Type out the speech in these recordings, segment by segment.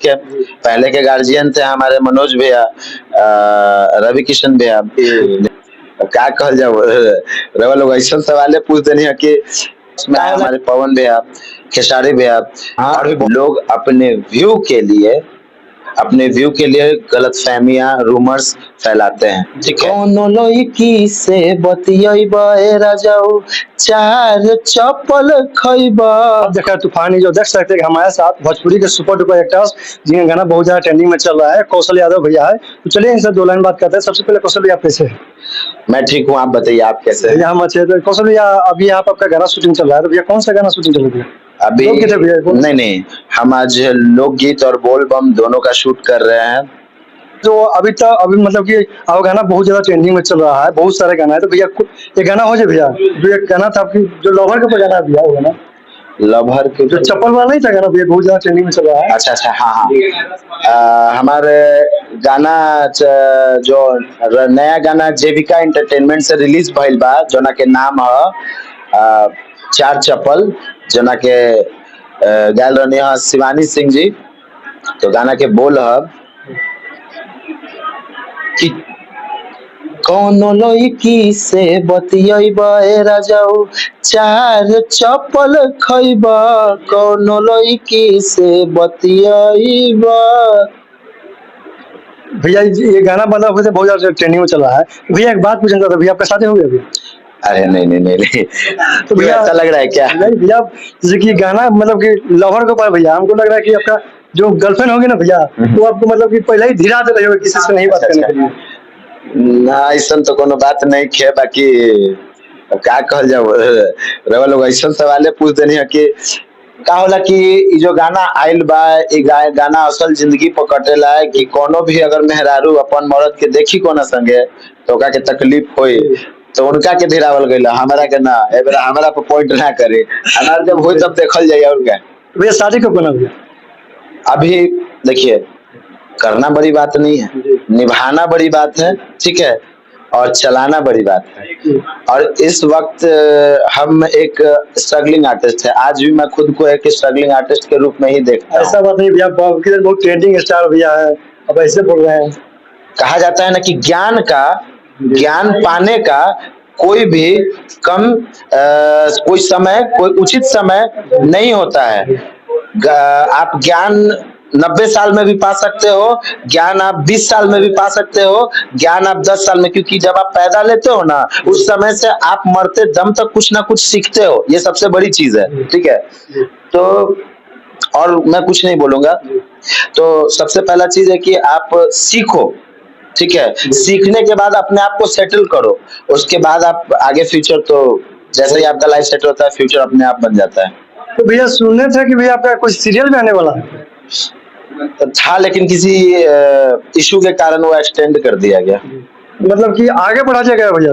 के पहले के गार्जियन थे हमारे मनोज भैया, रवि किशन भैया, क्या कहल जाओ रवा लोग ऐसा सवाल पूछ देनी है कि उसमें हमारे पवन भैया, खेसारी भैया, और भी लोग अपने व्यू के लिए गलत फहमियां, रूमर्स फैलाते हैं। ठीक है, कोनो लड़की से बतियाइबे राजाऊ, चार चप्पल खइबा। अब देखा तूफान जो देख सकते हैं कि हमारे साथ भोजपुरी के सुपर डुपर एक्टर्स जिनका गाना बहुत ज्यादा ट्रेंडिंग में चल रहा है, कौशल यादव भैया है। तो चलिए इनसे दो लाइन बात करते हैं। सबसे पहले कौशल भैया, आप कैसे हैं? मैं ठीक हूँ, आप बताइए आप कैसे हैं? हम अच्छे। तो कौशल भैया, अभी यहाँ पर आपका गाना शूटिंग चल रहा है, तो भैया कौन सा गाना शूटिंग चल रहा है? अभी नहीं, हम आज लोकगीत और बोल बम दोनों का शूट कर रहे हैं। तो अभी मतलब कि आपका गाना बहुत ज्यादा ट्रेंडिंग में चल रहा है, बहुत सारे गाना है। तो भैया एक गाना हो जाए भैया, जो एक गाना था आपकी जो लवर के ऊपर गाना भैया, वो गाना लवर के जो चप्पल वाला नहीं था गाना भैया, बहुत ज्यादा ट्रेंडिंग में चल रहा है। अच्छा, हाँ, हमारे गाना जो नया गाना जेविका एंटरटेनमेंट से रिलीज भइल बा, जोना के नाम है चार चप्पल, जोना के गायल रहनी है शिवानी सिंह जी। तो गाना के बोल है कि कोनो लड़की से बतियाइबे राजाऊ, चार चप्पल खइबा, कोनो लड़की से बतियाइबा। भैया ये गाना मतलब बहुत ज्यादा ट्रेंडिंग में चल रहा है। भैया एक बात पूछना था, भैया आपका शादी हो गया अभी? अरे नहीं। तो भैया ऐसा लग रहा है क्या? नहीं भैया, जैसे कि गाना मतलब कि लवर के ऊपर भैया, हमको लग रहा है कि आपका जो गर्लफ्रेंड होगी ना भैया, वो आपको मतलब कि पहले ही धीरा दे रही होगी किसी से नहीं बात करने के लिए। ना ऐसा तो कोनो बात नहीं खे, बाकी क्या कहल जाओ रवा लोग ऐसा सवाल पूछ देनी है कि का होला कि जो गाना आइल बा, गाना असल जिंदगी पर कटेला है कि कोनो भी अगर मेहरारू अपन मर्द के देखी कोना संगे तो ओका के तकलीफ होई, तो उनका के धीरावल गइला, हमरा के ना, एबरा हमरा पे पॉइंट ना करे, हमार जब होई तब देखल जाए। और क्या भैया शादी कब करना भैया? अभी देखिए, करना बड़ी बात नहीं है, निभाना बड़ी बात है, ठीक है, और चलाना बड़ी बात है। और इस वक्त हम एक स्ट्रगलिंग आर्टिस्ट है, आज भी मैं खुद को एक स्ट्रगलिंग आर्टिस्ट के रूप में ही देखता हूं। ऐसा बात नहीं भैया, बहुत ट्रेंडिंग स्टार भैया है, अब ऐसे बोल रहे हैं। कहा जाता है ना कि ज्ञान पाने का कोई भी कोई समय, कोई उचित समय नहीं होता है। आप ज्ञान 90 साल में भी पा सकते हो, ज्ञान आप 20 साल में भी पा सकते हो, ज्ञान आप 10 साल में, क्योंकि जब आप पैदा लेते हो ना, उस समय से आप मरते दम तक कुछ ना कुछ सीखते हो, ये सबसे बड़ी चीज है। ठीक है, तो और मैं कुछ नहीं बोलूंगा। तो सबसे पहला चीज है कि आप सीखो, ठीक है, सीखने के बाद अपने आप को सेटल करो, उसके बाद आप आगे फ्यूचर, तो जैसे ही आपका लाइफ सेटल होता है, फ्यूचर अपने आप बन जाता है। तो भैया सुनने थे कि भैया आपका कुछ सीरियल में आने वाला है? था, लेकिन किसी इशू के कारण वो एक्सटेंड कर दिया गया। मतलब कि आगे बढ़ा दिया गया भैया?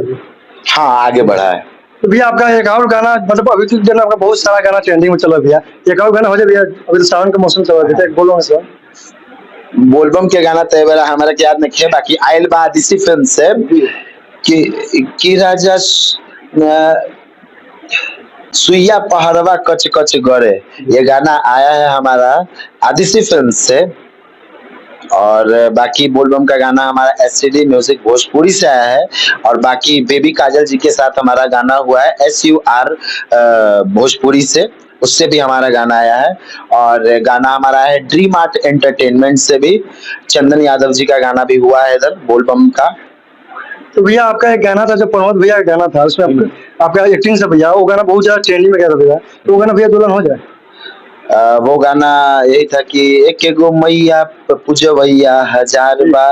हाँ, आगे बढ़ा है। तो भैया आपका एक और गाना, मतलब अभी तो आपका बहुत सारा गाना ट्रेंडिंग में चल रहा है भैया, एक और गाना हो जाए भैया, अभी तो सावन का मौसम चल रहा है, बोलो सर। बोलबम के गाना तो हमारा याद नहीं है, बाकी आयल बा आदिसी फिल्म से कि राजा सुइया पहाड़वा कच कच गड़े, ये गाना आया है हमारा आदिसी फिल्म से। और बाकी बोलबम का गाना हमारा एससीडी म्यूजिक भोजपुरी से आया है, और बाकी बेबी काजल जी के साथ हमारा गाना हुआ है SUR भोजपुरी से, उससे भी हमारा गाना आया है। और गाना हमारा है ड्रीम आर्ट एंटरटेनमेंट से भी, चंदन यादव जी का गाना भी हुआ है इधर बोलबम का। तो भैया आपका एक गाना था जो प्रमोद भैया का गाना था, उसमें आपका एक्टिंग से भैया, वो गाना बहुत ज्यादा ट्रेंडिंग में गया था भैया, तो वो गाना भैया दुल्हन हो जाए। वो गाना यही था कि एक एगो मैया पूजवैया हजार बा,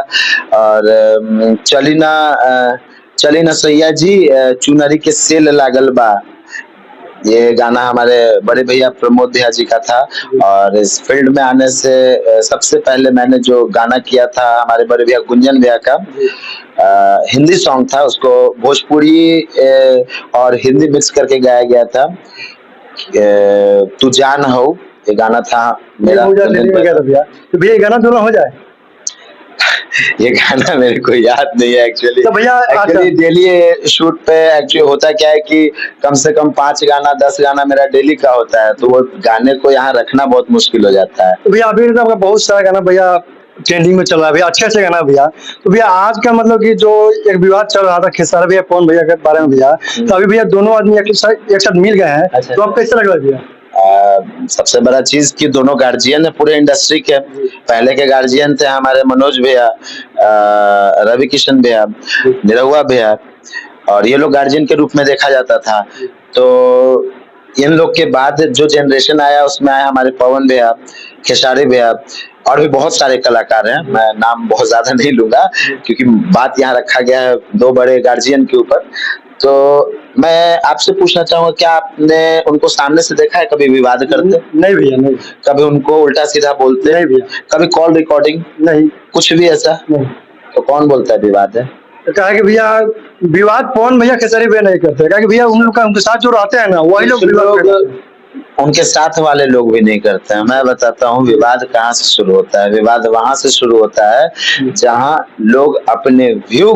और चली ना सैया जी चुनरी के सेल लागल बा। ये गाना हमारे बड़े भैया प्रमोद भैया जी का था। और इस फील्ड में आने से सबसे पहले मैंने जो गाना किया था हमारे बड़े भैया गुंजन भैया का, हिंदी सॉन्ग था, उसको भोजपुरी और हिंदी मिक्स करके गाया गया था। तू जान हो, ये गाना था मेरा। तो भैया गाना दोनों हो जाए। ये गाना मेरे को याद नहीं है एक्चुअली। तो भैया एक्चुअली डेली शूट पे एक्चुअली होता क्या है कि कम से कम 5 गाना 10 गाना मेरा डेली का होता है, तो वो गाने को यहाँ रखना बहुत मुश्किल हो जाता है। तो भैया अभी तो आपका बहुत सारा गाना भैया ट्रेंडिंग में चल रहा है भैया, अच्छे अच्छे गाना भैया। तो भैया आज का मतलब कि जो एक विवाद चल रहा था खेसारी भैया पवन भैया के बारे में भैया, तो अभी भैया दोनों आदमी एक साथ मिल गए हैं, अच्छा। तो आप कैसे लग रहा है भैया? सबसे बड़ा चीज कि दोनों गार्जियन है पूरे इंडस्ट्री के। पहले के गार्जियन थे हमारे मनोज भैया, रवि किशन भैया, निरहुआ भैया, और ये लोग गार्जियन के रूप में देखा जाता था। तो इन लोग के बाद जो जनरेशन आया उसमें आया हमारे पवन भैया, खेसारी भैया, और भी बहुत सारे कलाकार हैं। मैं नाम बहुत ज्यादा नहीं लूंगा क्योंकि बात यहाँ रखा गया है दो बड़े गार्जियन के ऊपर। तो मैं आपसे पूछना चाहूंगा, क्या आपने उनको सामने से देखा है कभी विवाद करते? नहीं भैया नहीं। कभी उनको उल्टा सीधा बोलते? नहीं भैया। कभी कॉल रिकॉर्डिंग? नहीं। कुछ भी ऐसा? नहीं। तो कौन बोलता है विवाद है? तो कहा कि भैया विवाद पवन भैया खेसारी भैया नहीं करते, कहा कि भैया उन लोग का उनके साथ जो रहते हैं ना वही लोग विवाद करते हैं। उनके साथ वाले लोग भी नहीं करते हैं। मैं बताता हूँ विवाद कहाँ से शुरू होता है। विवाद वहां से शुरू होता है जहां लोग अपने व्यू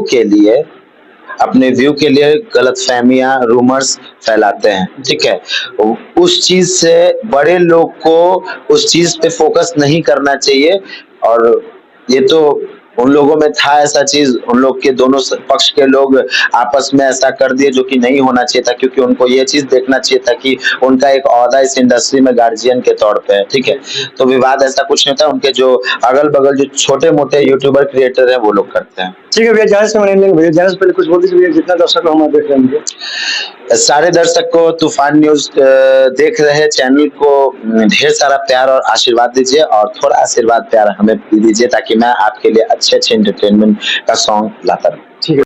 के लिए गलतफहमियां, रूमर्स फैलाते हैं, ठीक है। उस चीज से बड़े लोग को उस चीज पे फोकस नहीं करना चाहिए। और ये तो उन लोगों में था ऐसा चीज, उन लोग के दोनों पक्ष के लोग आपस में ऐसा कर दिए जो कि नहीं होना चाहिए था, क्योंकि उनको ये चीज देखना चाहिए था कि उनका एक ओहदा इस इंडस्ट्री में गार्जियन के तौर पे है, ठीक है। तो विवाद ऐसा कुछ नहीं होता। उनके जो अगल बगल जो छोटे मोटे यूट्यूबर क्रिएटर है वो लोग करते हैं। ठीक है भैया, जाने से मैंने लेंगे भैया, जाने से पहले कुछ बोल दीजिए भैया, जितना दर्शक हमारे देख रहे हैं। सारे दर्शक को तूफान न्यूज देख रहे चैनल को ढेर सारा प्यार और आशीर्वाद दीजिए, और थोड़ा आशीर्वाद प्यार हमें भी दीजिए ताकि मैं आपके लिए अच्छे अच्छे एंटरटेनमेंट का सॉन्ग लाता रहूं। ठीक है।